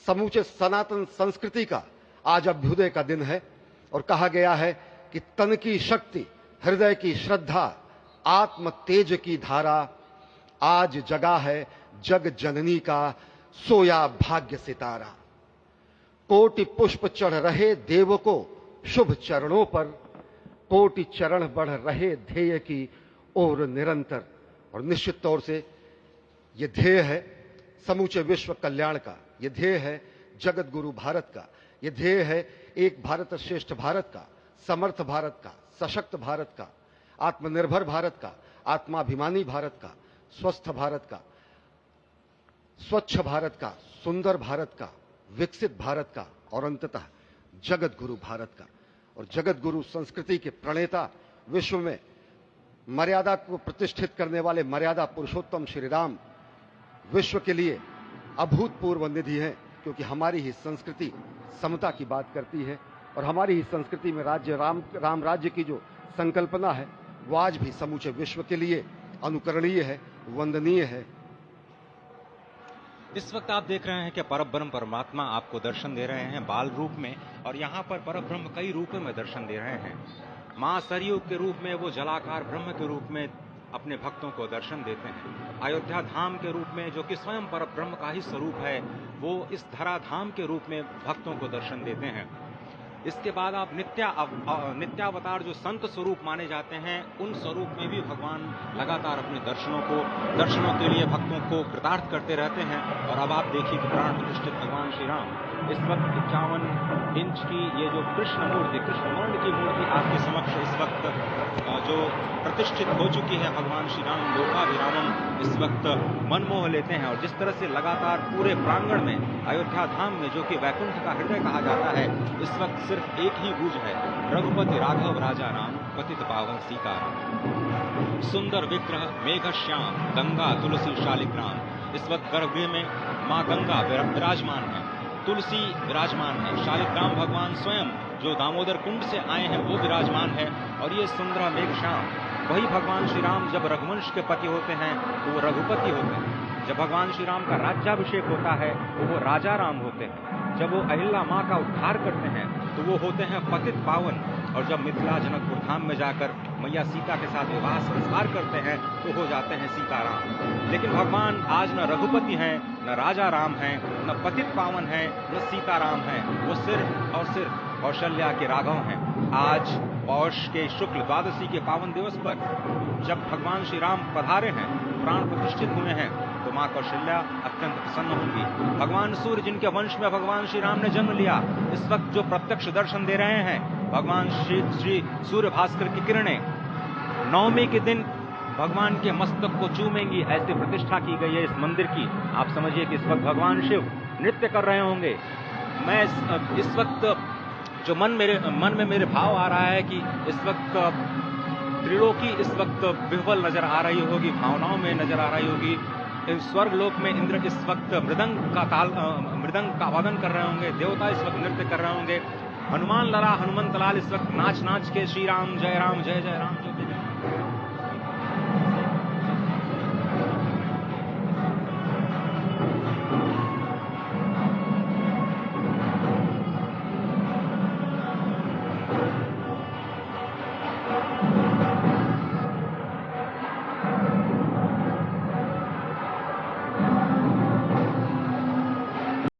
समूचे सनातन संस्कृति का आज अभ्युदय का दिन है और कहा गया है कि तन की शक्ति, हृदय की श्रद्धा, आत्म तेज की धारा आज जगा है जग जननी का सोया भाग्य सितारा। कोटि पुष्प चढ़ रहे देव को शुभ चरणों पर, कोटि चरण बढ़ रहे ध्येय की ओर निरंतर। और निश्चित तौर से यह ध्येय है समूचे विश्व कल्याण का, यह ध्येय है जगत गुरु भारत का, यह ध्येय है एक भारत श्रेष्ठ भारत का, समर्थ भारत का, सशक्त भारत का, आत्मनिर्भर भारत का, आत्माभिमानी भारत का, स्वस्थ भारत का, स्वच्छ भारत का, सुंदर भारत का, विकसित भारत का और अंततः जगत गुरु भारत का। और जगत गुरु संस्कृति के प्रणेता, विश्व में मर्यादा को प्रतिष्ठित करने वाले मर्यादा पुरुषोत्तम श्री राम विश्व के लिए अभूतपूर्व निधि है, क्योंकि हमारी ही संस्कृति समता की बात करती है और हमारी ही संस्कृति में राज्य राम राज्य की जो संकल्पना है वो आज भी समूचे विश्व के लिए अनुकरणीय है, वंदनीय है। इस वक्त आप देख रहे हैं कि परब्रह्म परमात्मा आपको दर्शन दे रहे हैं बाल रूप में, और यहाँ पर परब्रह्म कई रूपों में दर्शन दे रहे हैं। मां सरयू के रूप में वो जलाकार ब्रह्म के रूप में अपने भक्तों को दर्शन देते हैं। अयोध्या धाम के रूप में जो कि स्वयं परब्रह्म का ही स्वरूप है, वो इस धरा धाम के रूप में भक्तों को दर्शन देते हैं। इसके बाद आप नित्यावतार जो संत स्वरूप माने जाते हैं, उन स्वरूप में भी भगवान लगातार अपने दर्शनों के लिए भक्तों को कृतार्थ करते रहते हैं। और अब आप देखिए कि प्राण प्रतिष्ठित भगवान श्री राम इस वक्त 51 इंच की ये जो कृष्ण वर्ण की मूर्ति आपके समक्ष इस वक्त जो प्रतिष्ठित हो चुकी है, भगवान श्री राम लोकाभिरामम इस वक्त मनमोह लेते हैं। और जिस तरह से लगातार पूरे प्रांगण में अयोध्या धाम में, जो कि वैकुंठ का हृदय कहा जाता है, इस वक्त सिर्फ एक ही गूंज है, रघुपति राघव राजा राम पतित पावन सीताराम। सुंदर विग्रह मेघ श्याम गंगा तुलसी शालिग्राम। इस वक्त गर्भगृह में मां गंगा विराजमान है, तुलसी विराजमान है, शालिग्राम भगवान स्वयं जो दामोदर कुंड से आए हैं वो विराजमान है। और ये सुंदर मेघ श्याम वही भगवान श्री राम जब रघुवंश के पति होते हैं तो वो रघुपति होते हैं। जब भगवान श्री राम का राज्याभिषेक होता है तो वो राजा राम होते हैं। जब वो अहिल्या मां का उद्धार करते हैं तो वो होते हैं पतित पावन। और जब मिथिला जनकपुर धाम में जाकर मैया सीता के साथ विवाह संस्कार करते हैं तो हो जाते हैं सीताराम। लेकिन भगवान आज न रघुपति हैं, न राजा राम हैं, न पतित पावन हैं, न सीताराम हैं। वो सिर्फ और सिर्फ कौशल्या के राघव हैं। आज पौष के शुक्ल द्वादशी के पावन दिवस पर जब भगवान श्री राम पधारे हैं, प्राण प्रतिष्ठित हुए हैं, तो मां कौशल्या अत्यंत प्रसन्न होंगी। भगवान सूर्य जिनके वंश में भगवान श्री राम ने जन्म लिया, इस वक्त जो प्रत्यक्ष दर्शन दे रहे हैं, भगवान श्री सूर्य भास्कर की किरणें नवमी के दिन भगवान के मस्तक को चूमेंगी, ऐसी प्रतिष्ठा की गई है इस मंदिर की। आप समझिए कि इस वक्त भगवान शिव नृत्य कर रहे होंगे। मैं इस वक्त जो मन में मेरे भाव आ रहा है कि इस वक्त त्रिलोकी इस वक्त विह्वल नजर आ रही होगी, भावनाओं में नजर आ रही होगी। स्वर्ग लोक में इंद्र इस वक्त मृदंग का वादन कर रहे होंगे, देवता इस वक्त नृत्य कर रहे होंगे। हनुमान लला हनुमंत लाल इस वक्त नाच नाच के श्री राम जय जय राम